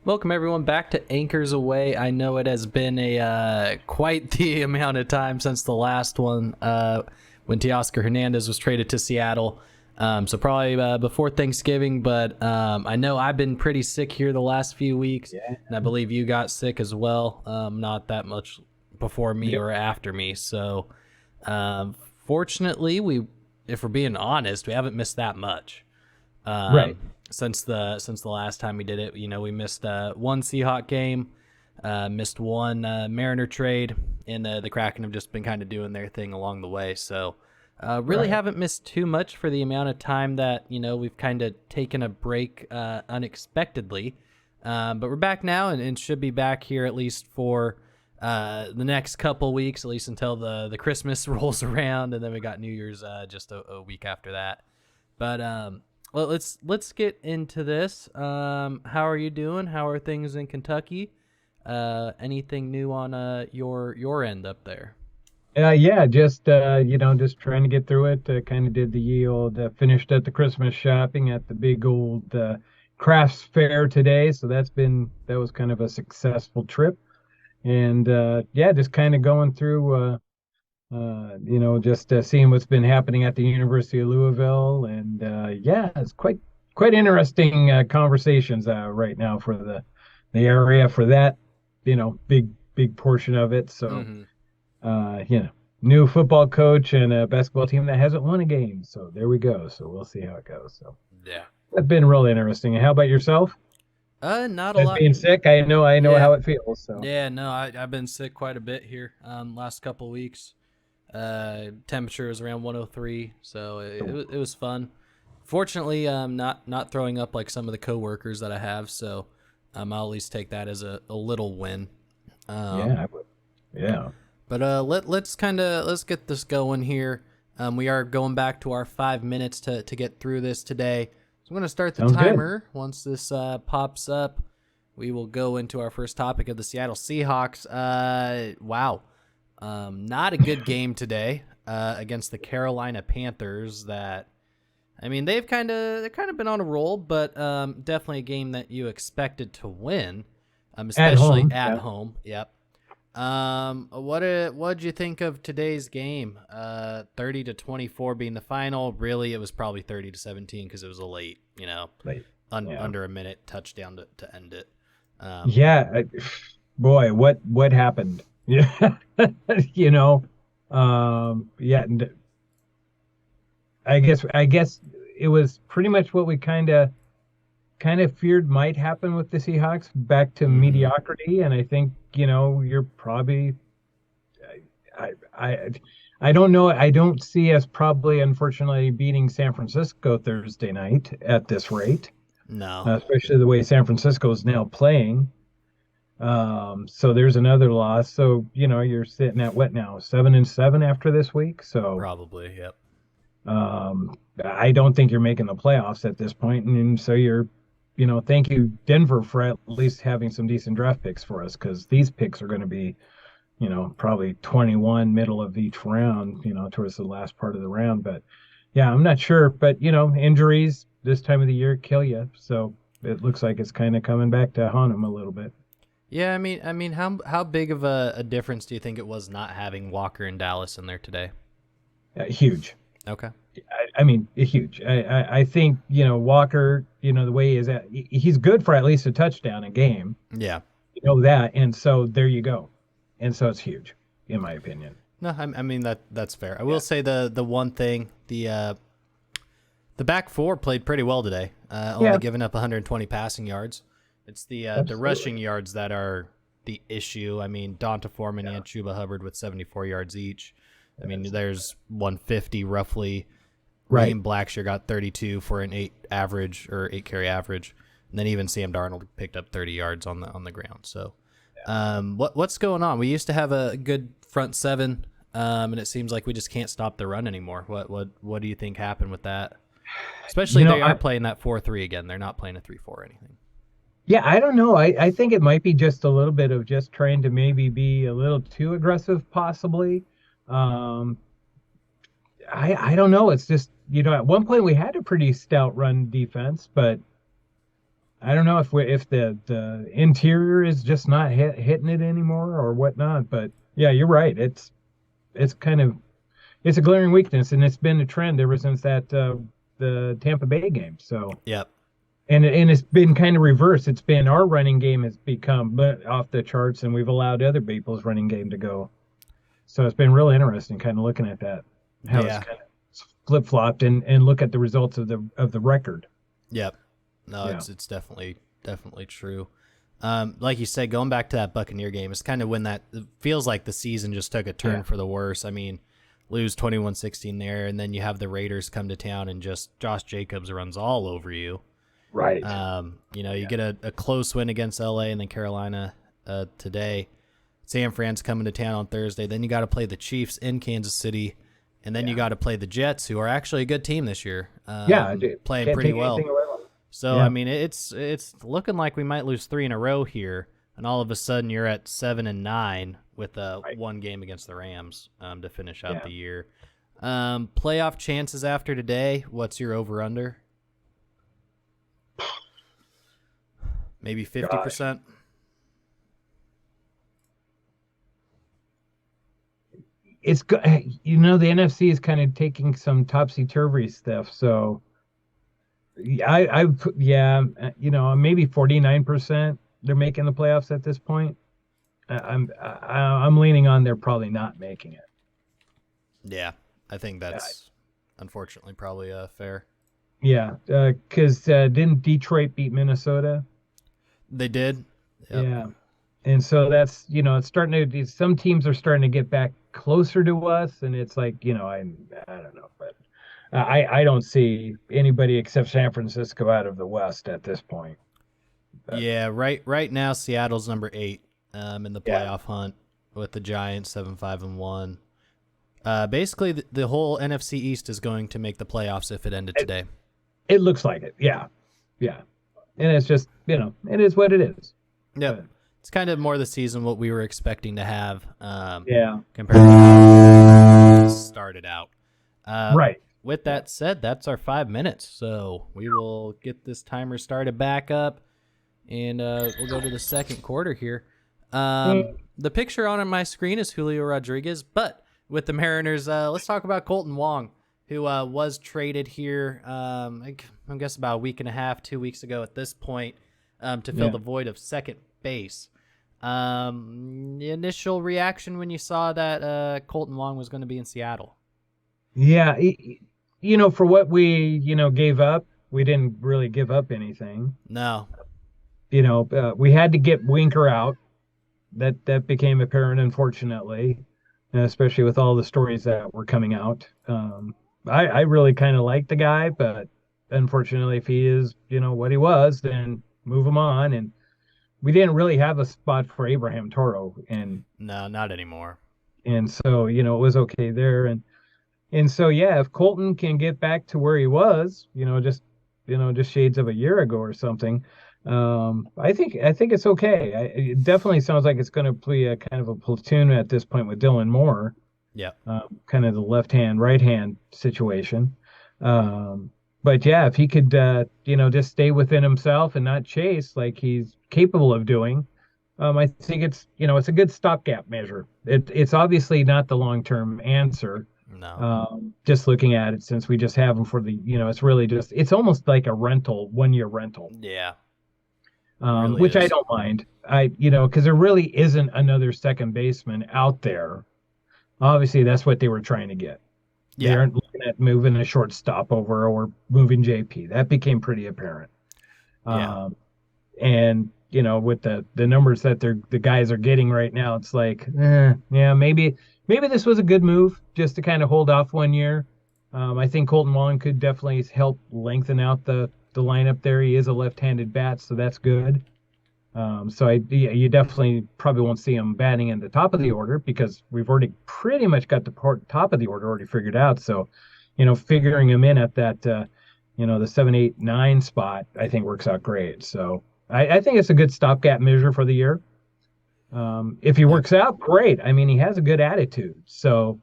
Welcome everyone back to Anchors Away. I know it has been a quite the amount of time since the last one when Teoscar Hernandez was traded to Seattle. So probably before Thanksgiving, but I know I've been pretty sick here the last few weeks, and I believe you got sick as well. Not that much before me or after me. So fortunately, if we're being honest, we haven't missed that much. Right. Since the last time we did it. We missed one Seahawk game, missed one Mariner trade, and the Kraken have just been kind of doing their thing along the way. So really haven't missed too much for the amount of time that we've kind of taken a break unexpectedly. But we're back now and should be back here at least for the next couple weeks, at least until the Christmas rolls around, and then we got New Year's just a week after that. But well, let's get into this. How are you doing? How are things in Kentucky? Anything new on your end up there? Yeah, just trying to get through it. Kind of did the old finished at the Christmas shopping at the big old crafts fair today. So that was kind of a successful trip. And just kind of going through just seeing what's been happening at the University of Louisville. And it's quite interesting conversations right now for the area for that, big portion of it. So new football coach and a basketball team that hasn't won a game. So there we go. So we'll see how it goes. So yeah, that's been really interesting. And how about yourself? Not a lot. Being sick, I know how it feels. So yeah, no, I've been sick quite a bit here. Last couple weeks. Temperature was around 103, so it was fun. Fortunately, not throwing up like some of the coworkers that I have, so I'll at least take that as a little win. I would. Yeah. But let's get this going here. We are going back to our 5 minutes to get through this today. So I'm going to start the timer. Good. Once this pops up, we will go into our first topic of the Seattle Seahawks. Wow. Not a good game today against the Carolina Panthers. They've kind of been on a roll, but definitely a game that you expected to win, especially at home. Yep. What'd you think of today's game? 30-24 being the final. Really, it was probably 30-17 because it was a late, under a minute touchdown to end it. Boy, what happened? Yeah, I guess it was pretty much what we kind of feared might happen with the Seahawks, back to mediocrity. And I think, you're probably, I don't know. I don't see us probably, unfortunately, beating San Francisco Thursday night at this rate. No, especially the way San Francisco is now playing. So there's another loss. So, you're sitting at what now? 7-7 after this week. So probably, yep. I don't think you're making the playoffs at this point. And so thank you, Denver, for at least having some decent draft picks for us, because these picks are going to be, probably 21 middle of each round, towards the last part of the round. But yeah, I'm not sure. But, injuries this time of the year kill you. So it looks like it's kind of coming back to haunt them a little bit. Yeah, how big of a difference do you think it was not having Walker and Dallas in there today? Huge. Okay. Huge. I think, Walker, the way he is he's good for at least a touchdown a game. Yeah. That. And so there you go. And so it's huge, in my opinion. No, that's fair. I will say the one thing, the back four played pretty well today. Only giving up 120 passing yards. It's the rushing yards that are the issue. Donta Foreman and Chuba Hubbard with 74 yards each. There's 150 roughly. Right. Raheem Blackshear got 32 for an 8 carry average, and then even Sam Darnold picked up 30 yards on the ground. So, what's going on? We used to have a good front seven, and it seems like we just can't stop the run anymore. What do you think happened with that? Especially they are playing that 4-3 again. They're not playing a 3-4 or anything. Yeah, I don't know. I think it might be just a little bit of just trying to maybe be a little too aggressive, possibly. I don't know. It's just, at one point we had a pretty stout run defense, but I don't know if the interior is just not hitting it anymore or whatnot. But yeah, you're right. It's kind of it's a glaring weakness, and it's been a trend ever since that the Tampa Bay game. So Yep. and it's been kind of reversed. It's been our running game has become off the charts, and we've allowed other people's running game to go. So it's been really interesting, kind of looking at that, how it's Yeah. kind of flip flopped, and look at the results of the record. Yep. No, Yeah, it's definitely true. Like you said, going back to that Buccaneer game, it's kind of when that it feels like the season just took a turn yeah, for the worse. I mean, lose 21-16 there, and then you have the Raiders come to town and just Josh Jacobs runs all over you. right. You get a close win against LA and then Carolina today. San Fran's coming to town on Thursday. Then you got to play the Chiefs in Kansas City, and then you got to play the Jets, who are actually a good team this year. Yeah, dude, Playing can't pretty take well. anything away from it. So Yeah, I mean, it's looking like we might lose 3 in a row here, and all of a sudden you're at 7-9 with right. one game against the Rams to finish out Yeah. the year. Playoff chances after today. What's your over under? Maybe 50%. It's you know the NFC is kind of taking some topsy turvy stuff. So yeah, maybe 49% they're making the playoffs at this point. I'm leaning on they're probably not making it. Yeah, I think Yeah, that's unfortunately probably fair. yeah, because didn't Detroit beat Minnesota? They did. Yep. Yeah, and so that's it's starting to some teams are starting to get back closer to us, and it's like I don't know, but I don't see anybody except San Francisco out of the West at this point. But Yeah, right now Seattle's number 8 in the yeah, playoff hunt with the Giants 7-5-1. Basically, the whole NFC East is going to make the playoffs if it ended it, today. it looks like it. Yeah, yeah, and it's just it is what it is. Yep. But It's kind of more the season what we were expecting to have yeah, compared to how it started out. right. With Yeah. that said, that's our 5 minutes. So we will get this timer started back up, and we'll go to the second quarter here. Mm, The picture on my screen is Julio Rodriguez, but with the Mariners, let's talk about Colton Wong, who was traded here, I guess about a week and a half, 2 weeks ago at this point, to fill yeah. the void of second base. The initial reaction when you saw that Colton Wong was going to be in Seattle? Yeah, for what we, gave up, we didn't really give up anything. No. We had to get Winker out. That became apparent, unfortunately, especially with all the stories that were coming out. I really kind of like the guy, but unfortunately, if he is, what he was, then move him on. And we didn't really have a spot for Abraham Toro, No, not anymore. and so it was okay there. And so, yeah, if Colton can get back to where he was, just shades of a year ago or something, I think it's okay. It definitely sounds like it's going to be a kind of a platoon at this point with Dylan Moore, Yep. kind of the left hand, right hand situation. But yeah, if he could, just stay within himself and not chase like he's capable of doing, I think it's a good stopgap measure. It's obviously not the long term answer, No. just looking at it, since we just have them for it's really it's almost like a rental, 1 year rental, Yeah. It really which I is. don't mind. Because there really isn't another second baseman out there. Obviously, that's what they were trying to get. They Yeah. aren't looking at moving a shortstop over or moving JP. That became pretty apparent. Yeah. Um, and with the numbers that the guys are getting right now, it's like, yeah, maybe this was a good move just to kind of hold off 1 year. I think Colton Wong could definitely help lengthen out the lineup there. He is a left-handed bat, so that's good. So you definitely probably won't see him batting in the top of the order, because we've already pretty much got the top of the order already figured out. So, figuring him in at that, the 7, 8, 9 spot, I think works out great. So I think it's a good stopgap measure for the year. If he Yep. works out, great. I mean, he has a good attitude. So,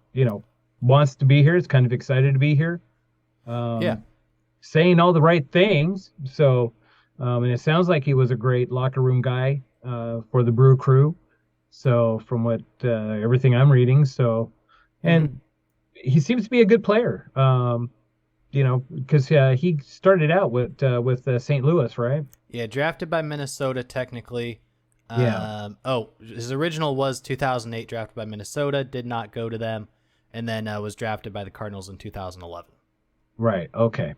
wants to be here. Is kind of excited to be here. Yeah. Saying all the right things. So, And it sounds like he was a great locker room guy for the Brew Crew. So from what everything I'm reading, so Hmm. and he seems to be a good player. Because he started out with St. Louis, right? Yeah, drafted by Minnesota technically. Yeah, His original was 2008, drafted by Minnesota, did not go to them, and then was drafted by the Cardinals in 2011. right. Okay.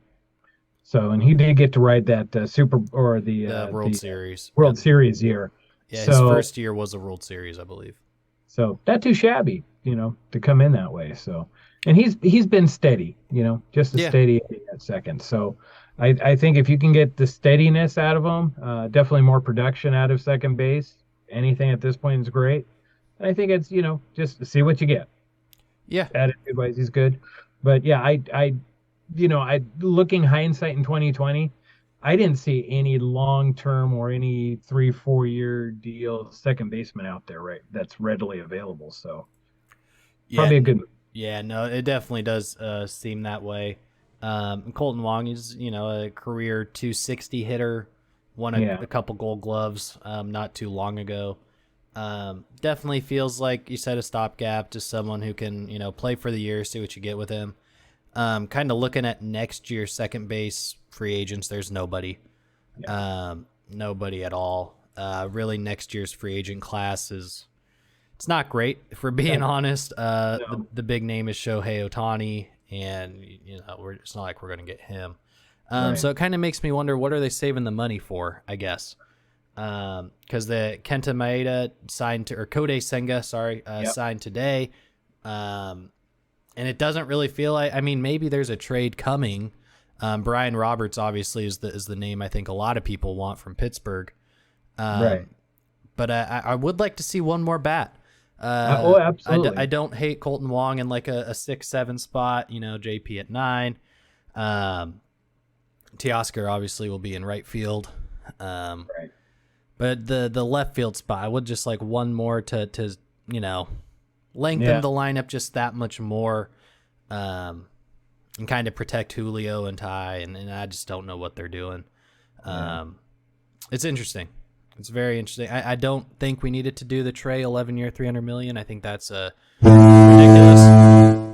So and he did get to ride that Super or The World the Series. World Yep. Series year. Yeah, his So first year was the World Series, I believe. so not too shabby, to come in that way. So and he's been steady, just a Yeah. steady at second. So I think if you can get the steadiness out of him, definitely more production out of second base. Anything at this point is great. And I think it's just see what you get. Yeah. Attitude wise, he's good. But yeah, I looking hindsight in 2020, I didn't see any long term or any 3 4 year deal second baseman out there, right? That's readily available. So Yeah. probably a good move. Yeah, no, it definitely does seem that way. Colton Wong is, a career 260 hitter, won Yeah, a couple gold gloves not too long ago. Definitely feels like you said a stopgap, just someone who can, play for the year, see what you get with him. Kind of looking at next year's second base free agents, there's nobody. yeah. Nobody at all. Really, next year's free agent class is it's not great if we're being No, honest. no. The big name is Shohei Otani, and it's not like we're gonna get him. Right. So it kind of makes me wonder what are they saving the money for? I guess because the Kenta Maeda signed to or Kodai Senga, sorry, Yep. signed today, and it doesn't really feel like. I mean, maybe there's a trade coming. Brian Roberts obviously is the name I think a lot of people want from Pittsburgh. Right. Um, but I would like to see one more bat. Oh, I absolutely. don't hate Colton Wong in like a 6-7 spot, JP at 9. Teoscar obviously will be in right field. Um, Right. but the left field spot, I would just like one more to lengthen Yeah. the lineup just that much more. And kind of protect Julio and Ty, and I just don't know what they're doing. Yeah. It's interesting. It's very interesting. I don't think we needed to do the Trey 11-year, $300 million. I think that's ridiculous.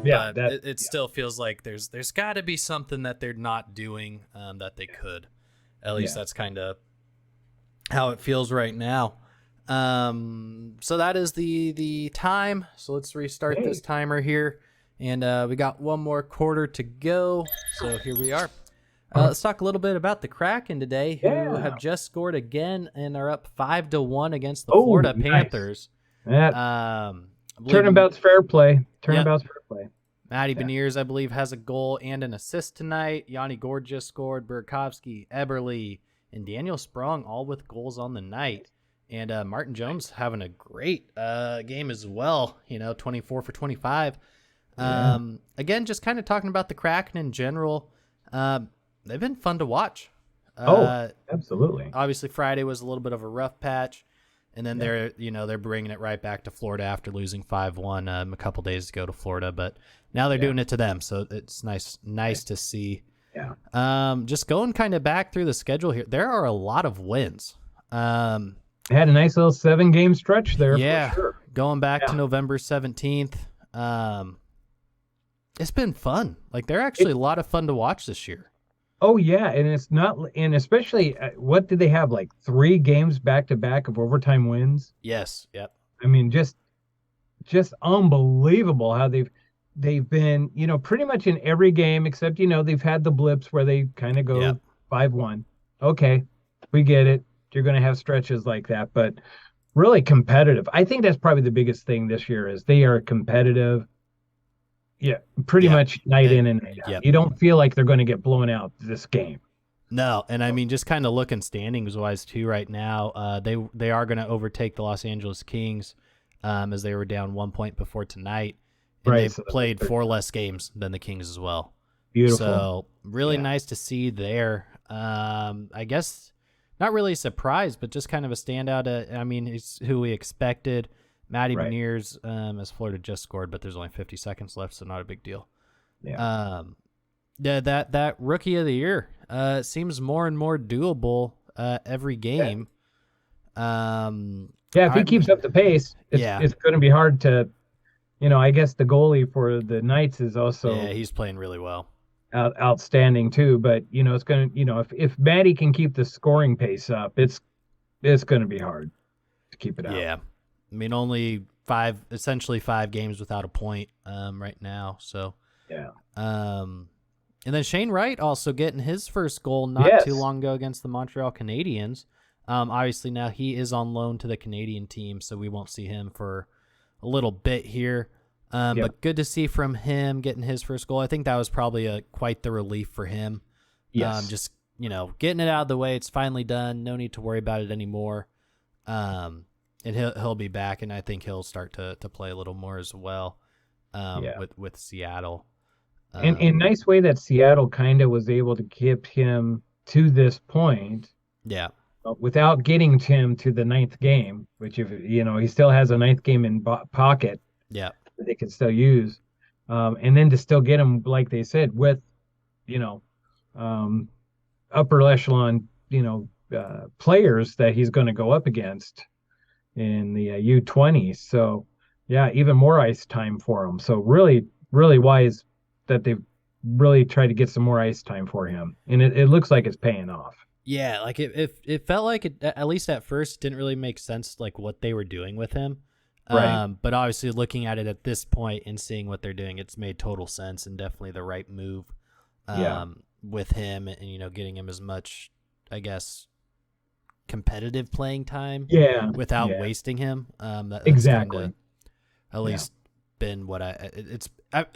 Yeah. But That. it Yeah. still feels like there's got to be something that they're not doing that they could. At least Yeah. that's kind of how it feels right now. So that is the time. So let's restart Hey. this timer here, and we got one more quarter to go. So here we are. Let's talk a little bit about the Kraken today, who Yeah. have just scored again and are up 5-1 against the Oh, Florida nice. Panthers. That I believe turnabout's fair play. Yep. Turnabout's fair play. Matty Yeah. Beniers, I believe, has a goal and an assist tonight. Yanni Gord just scored. Burakovsky, Eberle, and Daniel Sprong all with goals on the night. And Martin Jones having a great game as well. 24 for 25. Yeah. Again, just kind of talking about the Kraken in general. They've been fun to watch. Oh, absolutely. Obviously Friday was a little bit of a rough patch, and then Yeah. they're bringing it right back to Florida after losing 5-1 a couple days ago to Florida, but now they're doing it to them, so it's nice to see. Yeah. Just going kind of back through the schedule here, there are a lot of wins. Had a nice little 7 game stretch there Yeah, for sure. going back to Yeah. November 17th. It's been fun. Like they're actually a lot of fun to watch this year. Oh yeah, and it's not, and especially what did they have, like 3 games back to back of overtime wins? Yes. Yep. I mean, just unbelievable how they've been, pretty much in every game except, they've had the blips where they kind of go Yep. 5-1. Okay, we get it. You're going to have stretches like that, but really competitive. I think that's probably the biggest thing this year is they are competitive. Yeah, pretty Yep. much night in and night out. Yep. You don't feel like they're going to get blown out this game. No, and I mean just kind of looking standings wise too right now. They are going to overtake the Los Angeles Kings as they were down 1 point before tonight, and Right, they've so played 4 less games than the Kings as well. Beautiful. So really Yeah. nice to see there. I guess not really a surprise, but just kind of a standout. I mean, it's who we expected. Matty Right. Beniers, as Florida just scored, but there's only 50 seconds left, so not a big deal. Yeah. Yeah, that rookie of the year seems more and more doable every Yeah. game. Um, Yeah, if he I'm keeps up the pace, yeah, it's going to be hard to, I guess the goalie for the Knights is yeah, also he's playing really well. outstanding too. But it's going to, if Maddie can keep the scoring pace up, it's going to be hard to keep it out. Yeah, I mean only essentially 5 games without a point right now. So Yeah. um, and then Shane Wright also getting his first goal not too Yes. long ago against the Montreal Canadiens. Obviously now he is on loan to the Canadian team, so we won't see him for a little bit here. Yep. But good to see from him getting his first goal. I think that was probably quite the relief for him. Yes. Just getting it out of the way. It's finally done. No need to worry about it anymore. And he'll be back, and I think he'll start to play a little more as well. Yeah. With Seattle. And nice way that Seattle kind of was able to keep him to this point Yeah. without getting him to the ninth game, which if he still has a ninth game in pocket Yeah. that they can still use, and then to still get him, like they said, with you know um, upper echelon players that he's going to go up against in the U20. So yeah, even more ice time for him. So really, really wise that they've really tried to get some more ice time for him, and it looks like it's paying off. Yeah, like it felt like it, at least at first, didn't really make sense like what they were doing with him. Right. But obviously, looking at it at this point and seeing what they're doing, it's made total sense and definitely the right move. Yeah. With him and getting him as much, I guess, competitive playing time. Yeah. Without Yeah. wasting him. That's Exactly. kind of at Yeah. least been what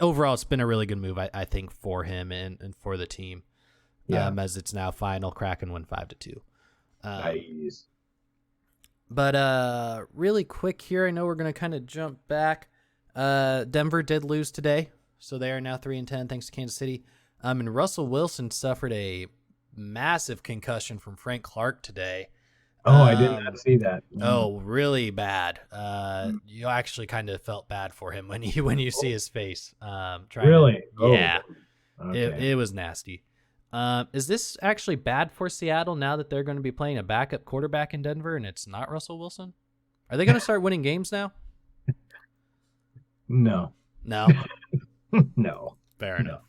overall it's been a really good move I think for him and for the team. Yeah. As it's now final, Kraken win 5-2. Nice. But really quick here, I know we're gonna kind of jump back. Denver did lose today, so they are now 3-10 thanks to Kansas City. And Russell Wilson suffered a massive concussion from Frank Clark today. Oh, I did not see that. Oh, really bad. You actually kind of felt bad for him when you see his face. Really? Yeah, Oh, okay. it was nasty. Is this actually bad for Seattle now that they're going to be playing a backup quarterback in Denver and it's not Russell Wilson? Are they going to start winning games now? No. No. No. Fair enough.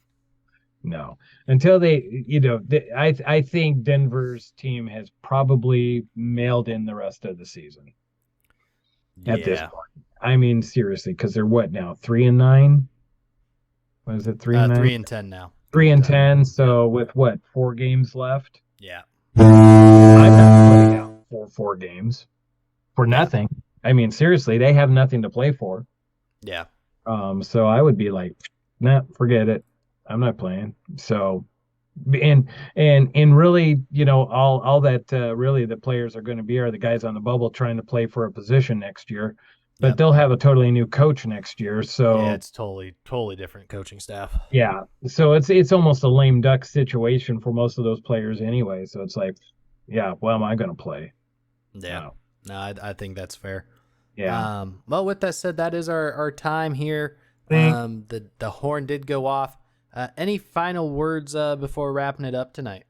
No. Until I think Denver's team has probably mailed in the rest of the season at this point. I mean, seriously, because they're what now? 3-9? What is it? 3-9? 3-10 now. 3-10. So with what? 4 games left? Yeah. I'm not putting out 4 games for nothing. I mean, seriously, they have nothing to play for. Yeah. So I would be like, nah, forget it. I'm not playing. So, and really, all that really the players are going to be are the guys on the bubble trying to play for a position next year, but they'll have a totally new coach next year. So yeah, it's totally different coaching staff. Yeah, so it's almost a lame duck situation for most of those players anyway. So it's like, yeah, well, am I going to play? Yeah, no, I think that's fair. Yeah. Well, with that said, that is our time here. Thank- The horn did go off. Any final words before wrapping it up tonight?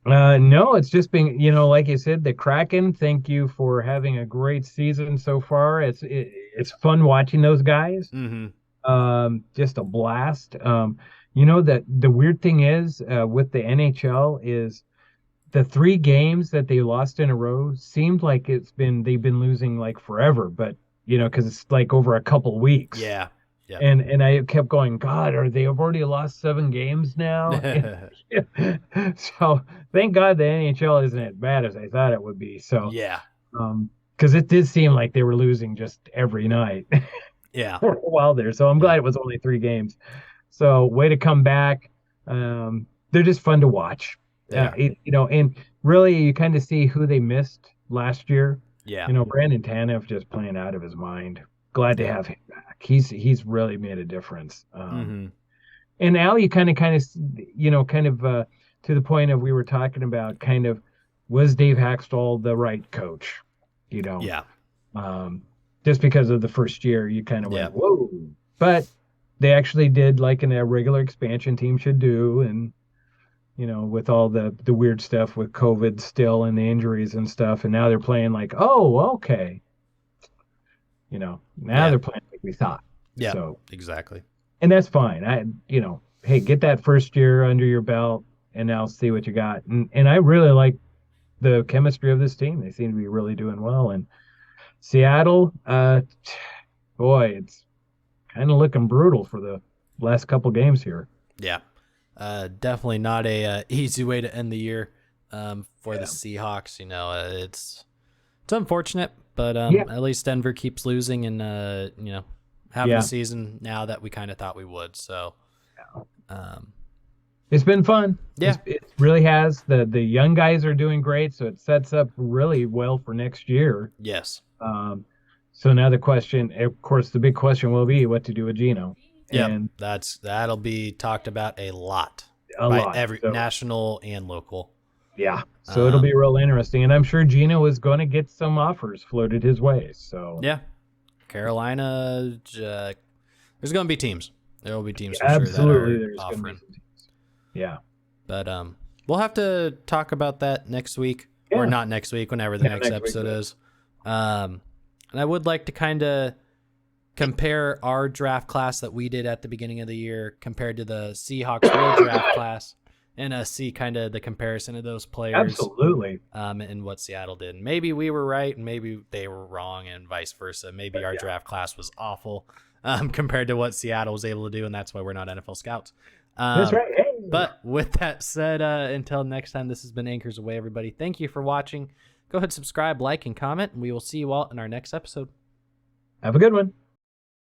No, it's just been, like you said, the Kraken. Thank you for having a great season so far. It's fun watching those guys. Mm-hmm. Just a blast. That the weird thing is with the NHL is the 3 games that they lost in a row seemed like they've been losing like forever, but because it's like over a couple weeks. Yeah. Yeah. And I kept going, God, they have already lost 7 games now? So thank God the NHL isn't as bad as I thought it would be. So yeah. Because it did seem like they were losing just every night. Yeah. For a while there. So I'm glad it was only 3 games. So way to come back. They're just fun to watch. And really you kind of see who they missed last year. Yeah. Brandon Tanev just playing out of his mind. Glad to have him back. He's really made a difference. And Al, you kind of to the point of we were talking about kind of was Dave Haxtell the right coach? Yeah. Just because of the first year, you kind of went, whoa. But they actually did like a regular expansion team should do, and with all the weird stuff with COVID still and the injuries and stuff. And now they're playing like, oh, okay. Now Yeah. they're playing like we thought. Yeah. So, Exactly. and that's fine. Hey, get that first year under your belt and now see what you got. And I really like the chemistry of this team. They seem to be really doing well. And Seattle, boy, it's kind of looking brutal for the last couple games here. Yeah. Definitely not a easy way to end the year for the Yeah. Seahawks. It's unfortunate, but Yeah. at least Denver keeps losing and having Yeah. a season now that we kind of thought we would. So, It's been fun. Yeah. It really has. The young guys are doing great, so it sets up really well for next year. yes. So now the question, of course, the big question will be what to do with Gino. Yeah. And That'll be talked about a lot a by lot. every So, national and local. yeah. So it'll be real interesting. And I'm sure Gino is going to get some offers floated his way. So Yeah. Carolina, there's going to be teams. There will be teams for absolutely sure that there's are going to be offering. some teams. Yeah. But we'll have to talk about that next week, Yeah. or not next week, whenever the Yeah, next next week, episode yeah. is. And I would like to kind of compare our draft class that we did at the beginning of the year compared to the Seahawks real draft class, and see kind of the comparison of those players. Absolutely. And what Seattle did. Maybe we were right, and maybe they were wrong, and vice versa. Maybe our draft class was awful compared to what Seattle was able to do, and that's why we're not NFL scouts. That's right. Hey. But with that said, until next time, this has been Anchors Away, everybody. Thank you for watching. Go ahead, subscribe, like, and comment, and we will see you all in our next episode. Have a good one.